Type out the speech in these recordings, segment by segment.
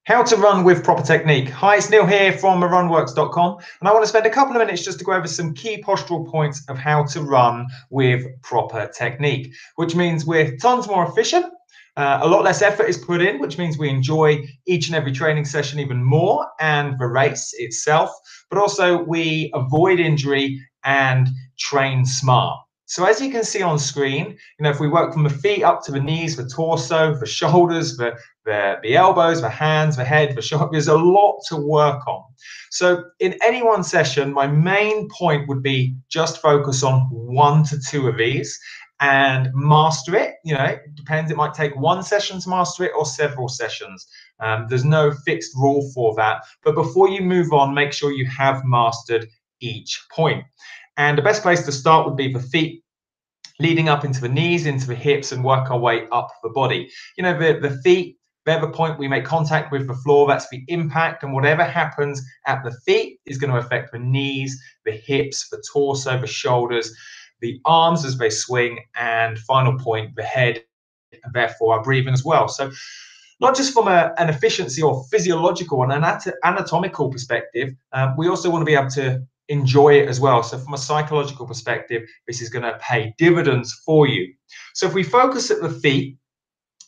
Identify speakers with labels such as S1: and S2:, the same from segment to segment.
S1: How to run with proper technique. Hi, it's Neil here from runworks.com, and I want to spend a couple of minutes just to go over some key postural points of how to run with proper technique, which means we're tons more efficient. A lot less effort is put in, which means we enjoy each and every training session even more and the race itself, but also we avoid injury and train smart. So as you can see on screen, if we work from the feet up to the knees, the torso, the shoulders, the elbows, the hands, the head, the shoulder, there's a lot to work on. So in any one session, my main point would be just focus on 1 to 2 of these and master it. It depends. It might take 1 session to master it or several sessions. There's no fixed rule for that. But before you move on, make sure you have mastered each point. And the best place to start would be the feet, leading up into the knees, into the hips, and work our way up the body. The feet, they're the point we make contact with the floor. That's the impact, and whatever happens at the feet is going to affect the knees, the hips, the torso, the shoulders, the arms as they swing, and final point, the head, and therefore our breathing as well. So not just from an efficiency or physiological and anatomical perspective, we also want to be able to enjoy it as well. So from a psychological perspective, this is going to pay dividends for you. So if we focus at the feet,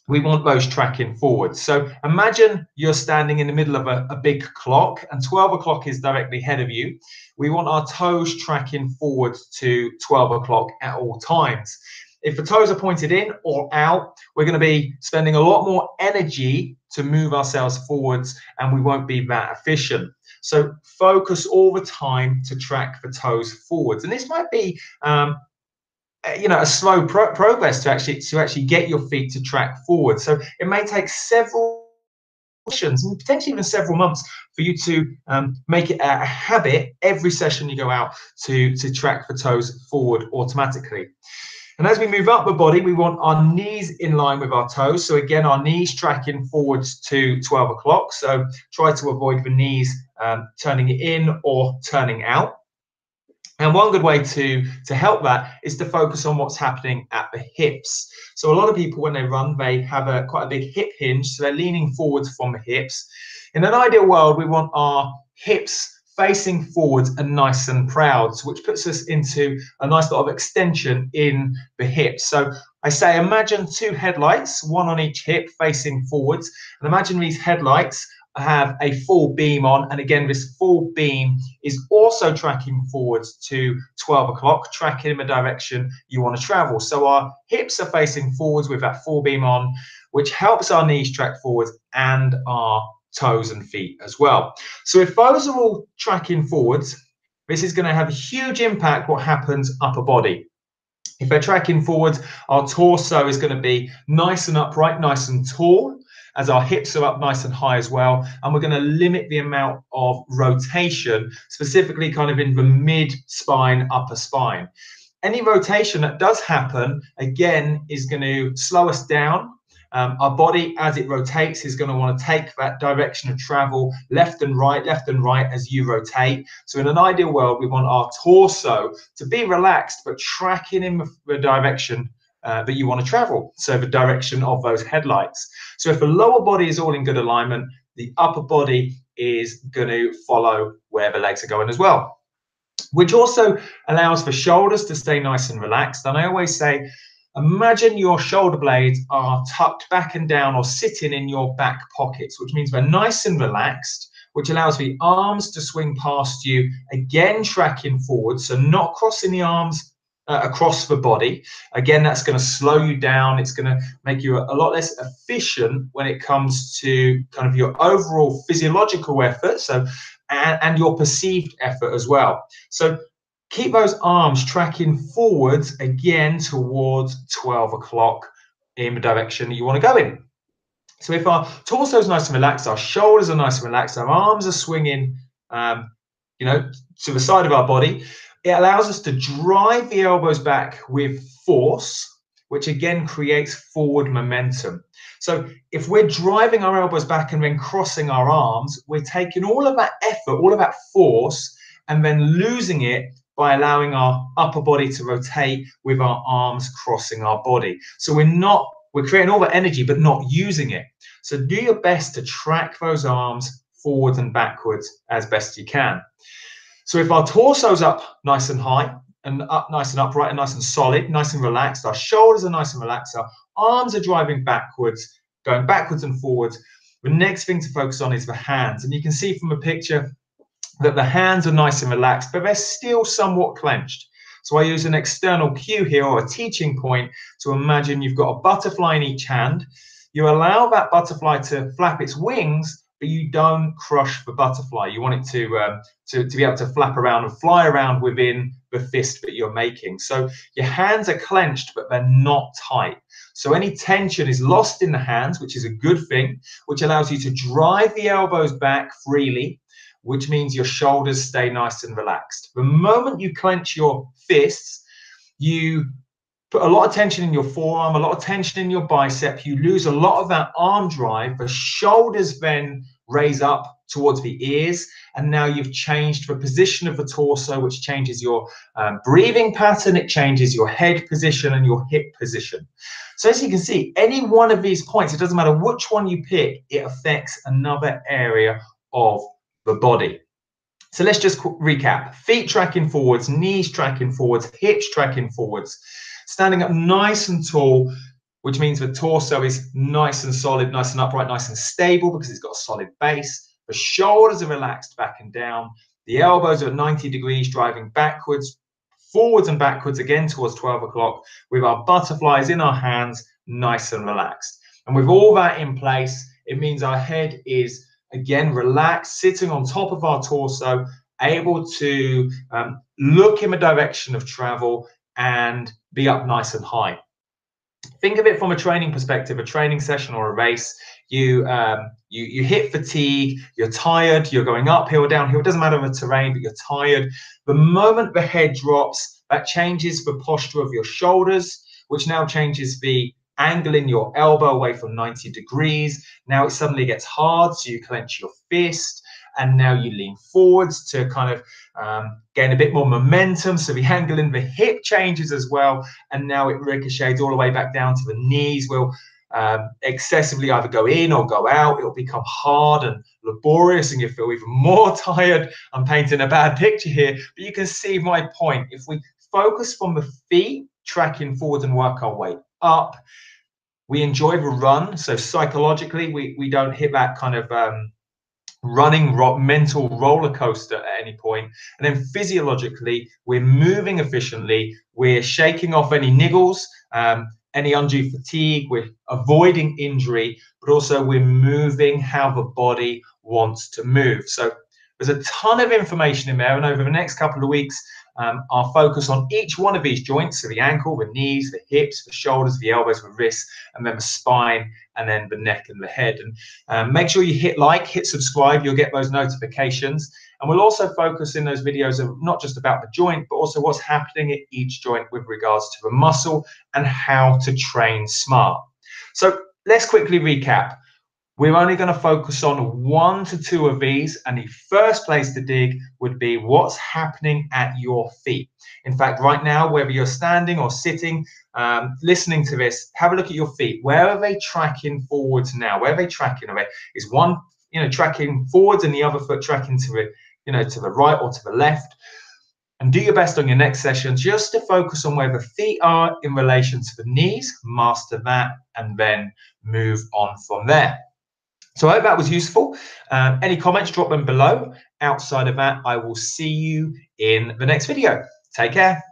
S1: we want those tracking forward. So imagine you're standing in the middle of a big clock and 12 o'clock is directly ahead of you. We want our toes tracking forward to 12 o'clock at all times. If the toes are pointed in or out, we're going to be spending a lot more energy to move ourselves forwards, and we won't be that efficient. So focus all the time to track the toes forwards. And this might be a slow progress to actually get your feet to track forward. So it may take several sessions and potentially even several months for you to make it a habit every session you go out to track the toes forward automatically. And as we move up the body, we want our knees in line with our toes. So again, our knees tracking forwards to 12 o'clock. So try to avoid the knees turning in or turning out. And one good way to help that is to focus on what's happening at the hips. So a lot of people, when they run, they have quite a big hip hinge. So they're leaning forwards from the hips. In an ideal world, we want our hips facing forwards and nice and proud, which puts us into a nice lot of extension in the hips. So I say, imagine 2 headlights, 1 on each hip facing forwards. And imagine these headlights have a full beam on. And again, this full beam is also tracking forwards to 12 o'clock, tracking in the direction you want to travel. So our hips are facing forwards with that full beam on, which helps our knees track forwards and our toes and feet as well. So if those are all tracking forwards, this is going to have a huge impact what happens upper body. If they're tracking forwards, our torso is going to be nice and upright, nice and tall, as our hips are up nice and high as well. And we're going to limit the amount of rotation, specifically kind of in the mid-spine, upper spine. Any rotation that does happen, again, is going to slow us down. Our body, as it rotates, is going to want to take that direction of travel left and right as you rotate. So in an ideal world, we want our torso to be relaxed, but tracking in the direction that you want to travel. So the direction of those headlights. So if the lower body is all in good alignment, the upper body is going to follow where the legs are going as well, which also allows for shoulders to stay nice and relaxed. And I always say, imagine your shoulder blades are tucked back and down or sitting in your back pockets, which means they're nice and relaxed, which allows the arms to swing past you, again tracking forward, so not crossing the arms across the body. Again, that's going to slow you down. It's going to make you a lot less efficient when it comes to kind of your overall physiological effort, and your perceived effort as well. So keep those arms tracking forwards, again towards 12 o'clock in the direction that you want to go in. So if our torso is nice and relaxed, our shoulders are nice and relaxed, our arms are swinging to the side of our body, it allows us to drive the elbows back with force, which again creates forward momentum. So if we're driving our elbows back and then crossing our arms, we're taking all of that effort, all of that force, and then losing it by allowing our upper body to rotate with our arms crossing our body. So we're creating all that energy, but not using it. So do your best to track those arms forwards and backwards as best you can. So if our torso's up nice and high and up nice and upright and nice and solid, nice and relaxed, our shoulders are nice and relaxed, our arms are driving backwards, going backwards and forwards, the next thing to focus on is the hands. And you can see from the picture that the hands are nice and relaxed, but they're still somewhat clenched. So I use an external cue here, or a teaching point, to imagine you've got a butterfly in each hand. You allow that butterfly to flap its wings, but you don't crush the butterfly. You want it to be able to flap around and fly around within the fist that you're making. So your hands are clenched, but they're not tight. So any tension is lost in the hands, which is a good thing, which allows you to drive the elbows back freely, which means your shoulders stay nice and relaxed. The moment you clench your fists, you put a lot of tension in your forearm, a lot of tension in your bicep. You lose a lot of that arm drive. The shoulders then raise up towards the ears, and now you've changed the position of the torso, which changes your breathing pattern. It changes your head position and your hip position. So as you can see, any one of these points, it doesn't matter which one you pick, it affects another area of the body. So let's just recap. Feet tracking forwards, knees tracking forwards, hips tracking forwards, standing up nice and tall, which means the torso is nice and solid, nice and upright, nice and stable because it's got a solid base. The shoulders are relaxed back and down. The elbows are at 90 degrees, driving backwards, forwards and backwards again towards 12 o'clock, with our butterflies in our hands, nice and relaxed. And with all that in place, it means our head is again relaxed, sitting on top of our torso, able to look in the direction of travel and be up nice and high. Think of it from a training perspective, a training session or a race. You hit fatigue, you're tired, you're going uphill, downhill, it doesn't matter the terrain, but you're tired. The moment the head drops, that changes the posture of your shoulders, which now changes the angle in your elbow away from 90 degrees. Now it suddenly gets hard, so you clench your fist, and now you lean forwards to kind of gain a bit more momentum. So the angle in the hip changes as well, and now it ricochets all the way back down to the knees. Will excessively either go in or go out. It'll become hard and laborious, and you feel even more tired. I'm painting a bad picture here, but you can see my point. If we focus from the feet tracking forwards and work our way up, we enjoy the run. So psychologically, we don't hit that kind of running mental roller coaster at any point. And then physiologically, we're moving efficiently. We're shaking off any niggles, any undue fatigue. We're avoiding injury, but also we're moving how the body wants to move. So there's a ton of information in there. And over the next couple of weeks, I'll focus on each one of these joints, so the ankle, the knees, the hips, the shoulders, the elbows, the wrists, and then the spine, and then the neck and the head. And make sure you hit like, hit subscribe, you'll get those notifications. And we'll also focus in those videos of not just about the joint, but also what's happening at each joint with regards to the muscle and how to train smart. So let's quickly recap. We're only going to focus on 1 to 2 of these, and the first place to dig would be what's happening at your feet. In fact, right now, whether you're standing or sitting, listening to this, have a look at your feet. Where are they tracking forwards now? Where are they tracking? Is one, tracking forwards and the other foot tracking to the, to the right or to the left? And do your best on your next session just to focus on where the feet are in relation to the knees, master that, and then move on from there. So I hope that was useful. Any comments, drop them below. Outside of that, I will see you in the next video. Take care.